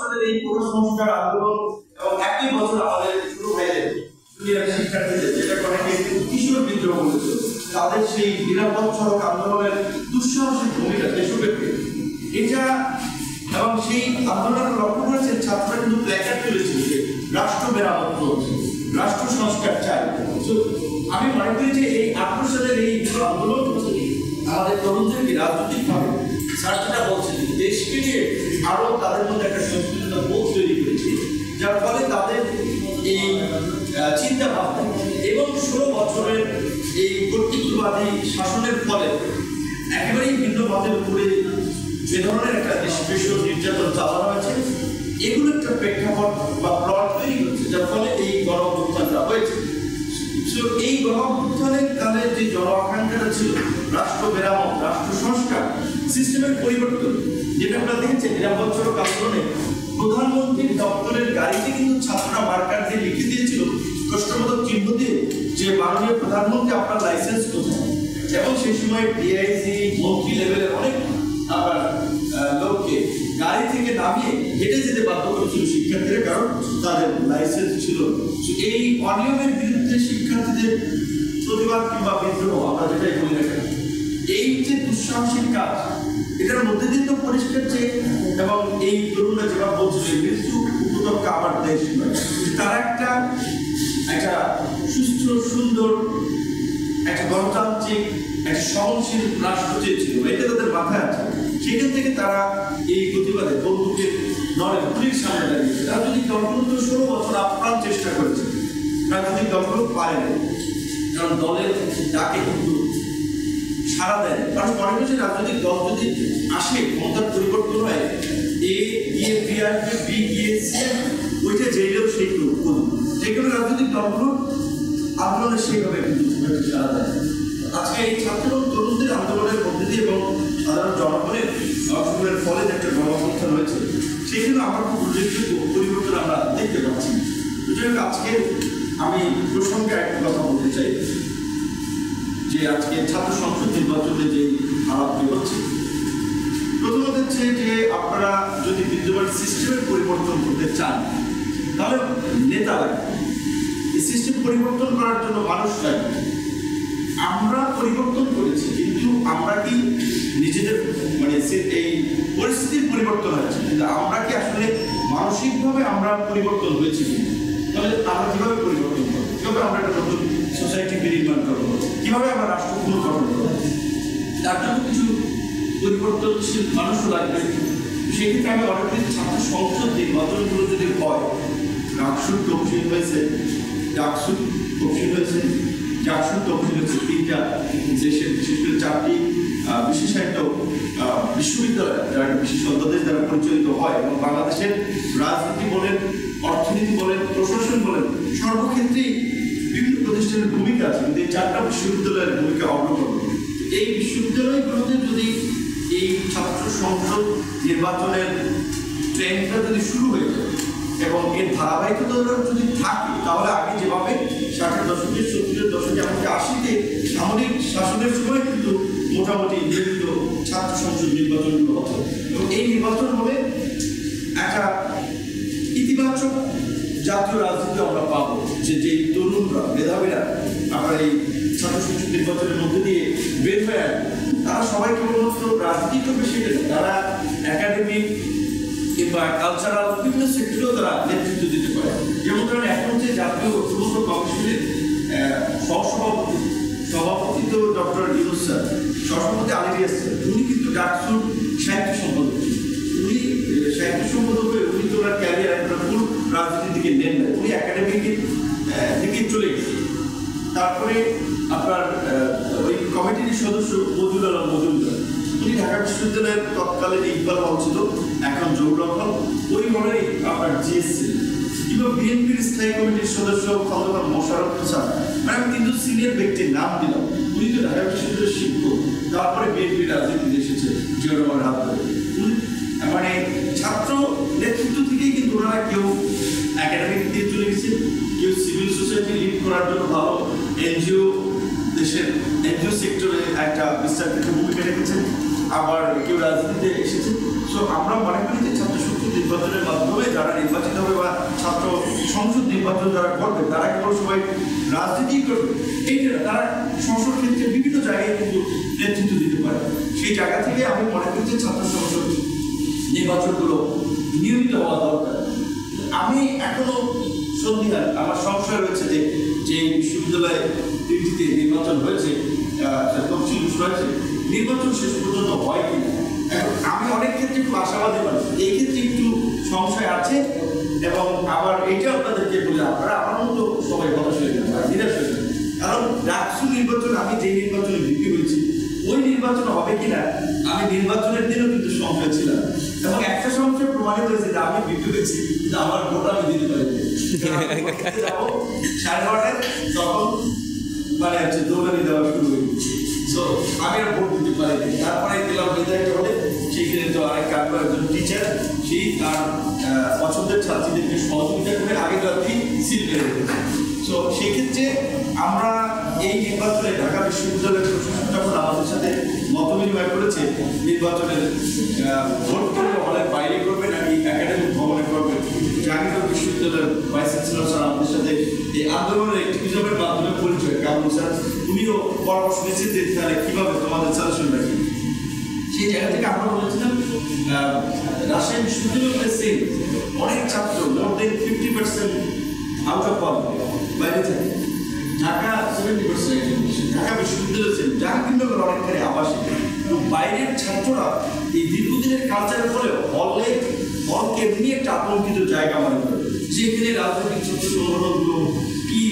সালের এই পুরো সংস্কার আন্দোলন এবং একই বছর আমাদের শুরু হয়ে যায় দুনিয়ার শিক্ষার্থীদের, যেটাকে অনেকে কিশোর বিদ্রোহ বলেছে, তাদের সেই নিরাপদ সড়ক আন্দোলনের দুঃসাহসিক ভূমিকা দেশব্যাপী এটা, এবং সেই আন্দোলনের লক্ষ্য করেছেন ছাত্ররা কিন্তু প্ল্যাকার্ড তুলেছে যে রাষ্ট্র মেরামত হচ্ছে, রাষ্ট্র সংস্কার চাই। আমি মনে করি যে এই 18 সালের এই আন্দোলন আমাদের তরুণদেরকে রাজনৈতিকভাবে স্যার যেটা বলছেন দেশকে নিয়ে আরো তাদের মধ্যে একটা সংস্কৃতিটা বোধ তৈরি করেছে, যার ফলে তাদের এই চিন্তা ভাবনা এবং 16 বছরের এই কর্তৃত্ববাদী শাসনের ফলে একেবারেই ভিন্ন মতের উপরে যে ধরনের একটা নিষ্পেষ নির্যাতন চালানো হয়েছে, এগুলো একটা প্রেক্ষাপট বা প্লট তৈরি হচ্ছে, যার ফলে এই গণ অভ্যুত্থানটা হয়েছে। এই গণ অভ্যুত্থানের কালে যে জন আকাঙ্ক্ষাটা ছিল রাষ্ট্র মেরামত, রাষ্ট্র সংস্কার, সিস্টেমের পরিবর্তন, যেটা আমরা দেখেছি নিরাপদ সড়ক আন্দোলনে প্রধানমন্ত্রীর দপ্তরের গাড়িতে কিন্তু ছাত্ররা মার্কার দিয়ে লিখে দিয়েছিল প্রশ্নবোধক চিহ্ন দিয়ে যে মাননীয় প্রধানমন্ত্রী আপনার লাইসেন্স কোথায়, এবং সেই সময় ডিআইজি মন্ত্রী লেভেলের অনেক লোককে গাড়ি থেকে নামিয়ে হেঁটে যেতে বাধ্য করেছিল শিক্ষার্থীরা, কারণ তাদের লাইসেন্স ছিল। এই অনিয়মের বিরুদ্ধে শিক্ষার্থীদের প্রতিবাদ কিংবা বিদ্রোহ আমরা যেটাই বলি না কেন, এই যে দুঃসাহসিক কাজ, এটার মধ্যে দিয়ে তো পরিষ্কার যে, এবং এই তরুণরা যেভাবে বলছিল মৃত্যু উপত্যকা আমার দেশ নয়, তারা একটা সুস্থ সুন্দর একটা গণতান্ত্রিক একটা সহনশীল রাষ্ট্র চেয়েছিল, এটা তাদের মাথায় আছে। সেখান থেকে তারা এই প্রতিবাদে বন্দুকের নড়ে গুলির সামনে দাঁড়িয়েছে। রাজনৈতিক দলগুলো তো 16 বছর আপ্রাণ চেষ্টা করেছে, রাজনৈতিক দলগুলো পারেনি, কারণ দলের ডাকে কিন্তু সারা দেয়। কারণ মনে হচ্ছে রাজনৈতিক দল যদি আসে, ক্ষমতার পরিবর্তন হয়, এ গিয়ে বি আসবে, বি গিয়ে সি আসবে, ওইটা যেইলেও সেই যেগুলো রাজনৈতিক দলগুলো আন্দোলনে সেইভাবে কিন্তু সারা দেয়। আজকে এই ছাত্র এবং তরুণদের আন্দোলনের মধ্যে দিয়ে এবং সাধারণ জনগণের অংশগ্রহণের ফলে যে একটা গণঅভ্যুত্থান হয়েছে, সেখানে আমার খুব উল্লেখযোগ্য পরিবর্তন আমরা দেখতে পাচ্ছি। সুতরাং আজকে আমি প্রসঙ্গে একটা কথা বলতে চাই যে আজকে ছাত্র সংসদ নির্বাচনে যে ধারাটি হচ্ছে, প্রথমত হচ্ছে যে আপনারা যদি বিদ্যমান সিস্টেমের পরিবর্তন করতে চান তাহলে নেতা লাগবে, এই সিস্টেম পরিবর্তন করার জন্য মানুষ লাগবে। আমরা পরিবর্তন করেছি, কিন্তু আমরা কি নিজেদের মানে এই পরিস্থিতির পরিবর্তন হয়েছে, কিন্তু আমরা কি আসলে মানসিকভাবে আমরা পরিবর্তন হয়েছি, তাহলে আমরা কিভাবে পরিবর্তন করবো, কিভাবে আমরা একটা নতুন সোসাইটি নির্মাণ করবো, কিভাবে আমরা রাষ্ট্র পুনর্গঠন করবো, তার জন্য কিছু পরিবর্তনশীল মানুষও লাগবে। সেক্ষেত্রে আমি মনে করি ছাত্র সংসদ নির্বাচনগুলো যদি হয়, ডাকসুর তফসিল হয়েছে, ডাকসুর তফসিল হয়েছে, ডাকসুর তফসিল হয়েছে 3টা দেশের, বিশেষ করে 4টি বিশেষায়িত বিশ্ববিদ্যালয় যারা বিশেষ অধ্যাদেশ দ্বারা পরিচালিত হয়, এবং বাংলাদেশের রাজনীতি বলেন, অর্থনীতি বলেন, প্রশাসন বলেন, সর্বক্ষেত্রেই বিভিন্ন প্রতিষ্ঠানের ভূমিকা আছে, কিন্তু এই 4টা বিশ্ববিদ্যালয়ের ভূমিকা অগ্রগণ্য। এই বিশ্ববিদ্যালয়গুলোতে যদি এই ছাত্র সংসদ নির্বাচনের ট্রেন্ডটা যদি শুরু হয়ে যায় এবং এর ধারাবাহিকতা যদি থাকে, তাহলে আগে যেভাবে 60-এর দশকে, 70-এর দশকে, এমনকি 80-তে সামরিক শাসনের সময় কিন্তু মোটামুটি নিয়মিত ছাত্র সংসদ নির্বাচনগুলো হতো, এবং এই নির্বাচন হলে একটা ইতিবাচক জাতীয় রাজনীতি আমরা পাবো, যে তরুণরা, মেধাবীরা আমরা এই ছাত্র সংসদ নির্বাচনের মধ্যে দিয়ে বের হয়ে আসবে, তারা সবাই কেবলমাত্র রাজনীতি করবে সেটা, তারা একাডেমিক কিংবা কালচারাল বিভিন্ন সেক্টরেও তারা নেতৃত্ব দিতে পারে। যেমন ধরেন এখন যে জাতীয় ঐক্যমত্য কমিশনের সভাপতি তো ডক্টর ইউনুস স্যার, সহসভাপতি আলী রিয়াজ স্যার, উনি কিন্তু ডাকসুর সাহিত্য সম্পাদক, উনি সাহিত্য সম্পাদক হয়ে উনি তো ওনার ক্যারিয়ার ফুল রাজনীতির দিকে নেন না, উনি একাডেমিক দিকে চলে গেছে। তারপরে আপনার ওই কমিটির সদস্য মজুল আলম মজুমদার, উনি ঢাকা বিশ্ববিদ্যালয়ের তৎকালীন ইকবাল হল ছিল, এখন জৌরক হল, ওই হলেই আপনার জিএসসি, কিংবা বিএনপির স্থায়ী কমিটির সদস্য খন্দকার মোশাররফ হোসেন, মানে আমি কিন্তু সিনিয়র ব্যক্তির নাম দিলাম, উনি তো ঢাকা বিশ্ববিদ্যালয়ের শিক্ষক, তারপরে বিএনপির রাজনীতিতে এসেছে জিয়া রহমানের হাত ধরে। মানে ছাত্র নেতৃত্ব থেকেই কিন্তু ওনারা কেউ একাডেমিক দিয়ে চলে গেছে, কেউ সিভিল সোসাইটি লিড করার জন্য ভালো এনজিও, দেশের এনজিও সেক্টরে একটা বিস্তারিত ভূমিকা রেখেছেন, আবার কেউ রাজনীতিতে এসেছে। সো আমরা মনে করি যে ছাত্র সংসদ নির্বাচনের সংসদ নির্বাচন যারা করবে তারা কেবল সবাই রাজনীতি করবে এইটা তারা সংসদ ক্ষেত্রে বিভিন্ন জায়গায় কিন্তু নেতৃত্ব দিতে পারে। সেই জায়গা থেকে আমি মনে করি যে ছাত্র সংসদ নির্বাচনগুলো নিয়মিত হওয়া দরকার। আমি এখনো সন্ধিহান, আমার সংশয় রয়েছে যে যে বিশ্ববিদ্যালয়ে তিনটিতে নির্বাচন হয়েছে, তফসিল হয়েছে, নির্বাচন শেষ পর্যন্ত হয় কিনা। এখন আমি অনেক ক্ষেত্রে একটু আশাবাদী মানুষ, এই ক্ষেত্রে একটু সংশয় আছে। এবং আবার এইটা আপনাদেরকে বলে আপনারা আমার মতো সবাই হতাশ হয়ে যাবে, নিরাশ হয়ে যাবে। কারণ ডাকসু নির্বাচন, আমি যে নির্বাচনে বিক্রি হয়েছি ওই নির্বাচন হবে কিনা আমি নির্বাচনের দিনও কিন্তু সংশয় ছিলাম। এবং একটা সংশয় প্রমাণিত হয়েছে যে আমি বিক্রি হয়েছি, কিন্তু আমার ভোট আমি দিতে পারিনি। 12:30 তখন মানে হচ্ছে দৌড়ানি দেওয়া শুরু হয়ে গেছে। সো আমি আর ভোট দিতে পারিনি। তারপরে গেলাম বিধায়ক হলে, সেখানে তো আরেক কাকু একজন টিচার, সেই তার পছন্দের ছাত্রীদেরকে সহযোগিতা করে আগে রাত্রি সিল মেরে রেখেছে। সো সেক্ষেত্রে আমরা এই নির্বাচনে ঢাকা বিশ্ববিদ্যালয়ের প্রশাসন যখন আমাদের সাথে মত বিনিময় করেছে নির্বাচনের ভোট করবে হলের বাইরে করবে নাকি একাডেমিক ভবনে করবে, জাহাঙ্গীরনগর বিশ্ববিদ্যালয়ের ভাইস চ্যান্সেলর স্যার আমাদের সাথে এই আন্দোলনের অ্যাক্টিভিজমের মাধ্যমে পরিচয়, কামরুল স্যার উনিও পরামর্শ নিয়েছেন যে তাহলে কীভাবে তোমাদের সাজেশন রাখি। সেই জায়গা থেকে আমরা বলেছিলাম রাজশাহী বিশ্ববিদ্যালয়ের সেম অনেক ছাত্র, মোর দেন 50% আউট অফ বাইরে থাকে, ঢাকা 70%, ঢাকা বিশ্ববিদ্যালয় সেম, জাহাঙ্গীরনগর অনেকখানি আবাসিক। তো বাইরের ছাত্ররা এই দীর্ঘদিনের কালচারের ফলে হলকে এমনি একটা আতঙ্কিত জায়গা মনে করে, যেখানে রাজনৈতিক ছাত্র সংগঠনগুলো কি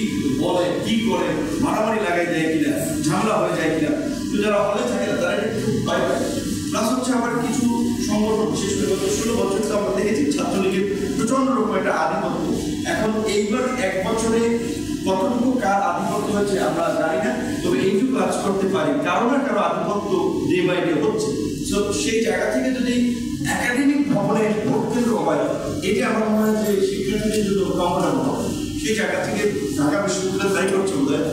বলে, কি করে, মারামারি লাগাই যায় কিনা, ঝামেলা হয়ে যায় কিনা। তো যারা হলে থাকে না তারা একটু ভয় পায়। প্লাস হচ্ছে আবার কিছু সংগঠন, বিশেষ করে গত 16 বছর তো আমরা দেখেছি ছাত্রলীগের প্রচন্ড রকম একটা আধিপত্য। এখন এইবার 1 বছরে কতটুকু কার আধিপত্য হয়েছে আমরা জানি না, তবে এইটুকু কাজ করতে পারি কারো না কারো আধিপত্য ডে বাই ডে হচ্ছে। তো সেই জায়গা থেকে যদি একাডেমিক ভবনে ভোট কেন্দ্র হয়, এটা আমার মনে হয় যে শিক্ষার্থীদের জন্য কমফোর্টেবল হবে। সেই জায়গা থেকে ঢাকা বিশ্ববিদ্যালয় তাই করছে, বোধ হয়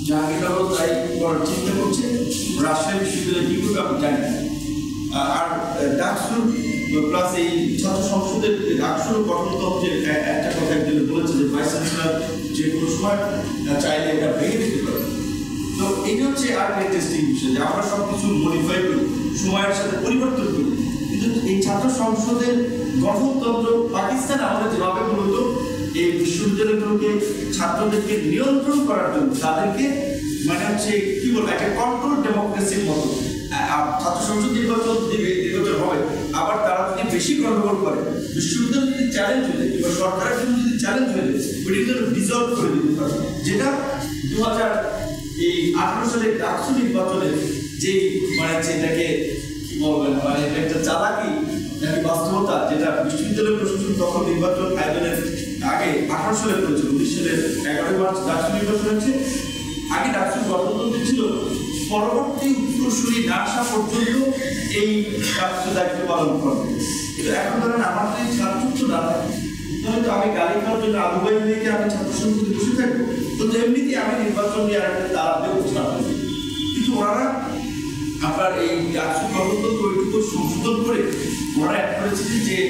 জাহাঙ্গীরনগর তাই করার চিন্তা করছে, রাজশাহী বিশ্ববিদ্যালয় কী করবে আমি জানি না। আর ডাকসুর প্লাস এই ছাত্র সংসদের ডাকসুর গঠনতন্ত্রের একটা কথা একজন বলেছে যে ভাইস চ্যান্সেলর যে কোনো সময় চাইলে এটা ভেঙে দিতে পারে। তো এটা হচ্ছে আর ইন্টারেস্টিং বিষয় যে আমরা সব কিছু মডিফাই করি, সময়ের সাথে পরিবর্তন করি, কিন্তু এই ছাত্র সংসদের গঠনতন্ত্র পাকিস্তান আমাদের যেভাবে মূলত এই বিশ্ববিদ্যালয়গুলোকে ছাত্রদেরকে নিয়ন্ত্রণ করার জন্য তাদেরকে মানে হচ্ছে কি বলবো একটা কন্ট্রোল ডেমোক্রেসির মতো ছাত্র সংসদ নির্বাচন হবে, আবার তারা যদি বেশি গন্ডগোল করে, বিশ্ববিদ্যালয় যদি চ্যালেঞ্জ হয়ে যায় কিংবা সরকারের জন্য যদি চ্যালেঞ্জ হয়ে যায়, ওইটা কিন্তু ডিজলভ করে দিতে পারে। যেটা 2018 সালে ডাকসু নির্বাচনে যে মানে যেটাকে কি বলবেন মানে একটা চালাকি নাকি বাস্তবতা, যেটা বিশ্ববিদ্যালয় প্রশাসন তখন নির্বাচন আয়োজনের আগে 18 সালে করেছিল, 19 সালের 11 মার্চ ডাকসু নির্বাচন হচ্ছে। আগে ডাকসুর গঠনতন্ত্র ছিল পরবর্তী উত্তরসূরি না আসা পর্যন্ত এই ডাকসু দায়িত্ব পালন করবে। কিন্তু এখন ধরেন আমার যদি ছাত্রত্ব না থাকে, তাহলে তো আমি গালি খাওয়ার জন্য আবু ভাই মেয়েকে আমি ছাত্র সংসদে বসে থাকবো, তো এমনিতেই আমি নির্বাচন নিয়ে আর একটা তারা দেবো ছাত্র। কিন্তু ওনারা আপনার এই ডাকসু গঠনতন্ত্র ওইটুকু সংশোধন করে ওনারা এক করেছিলেন যে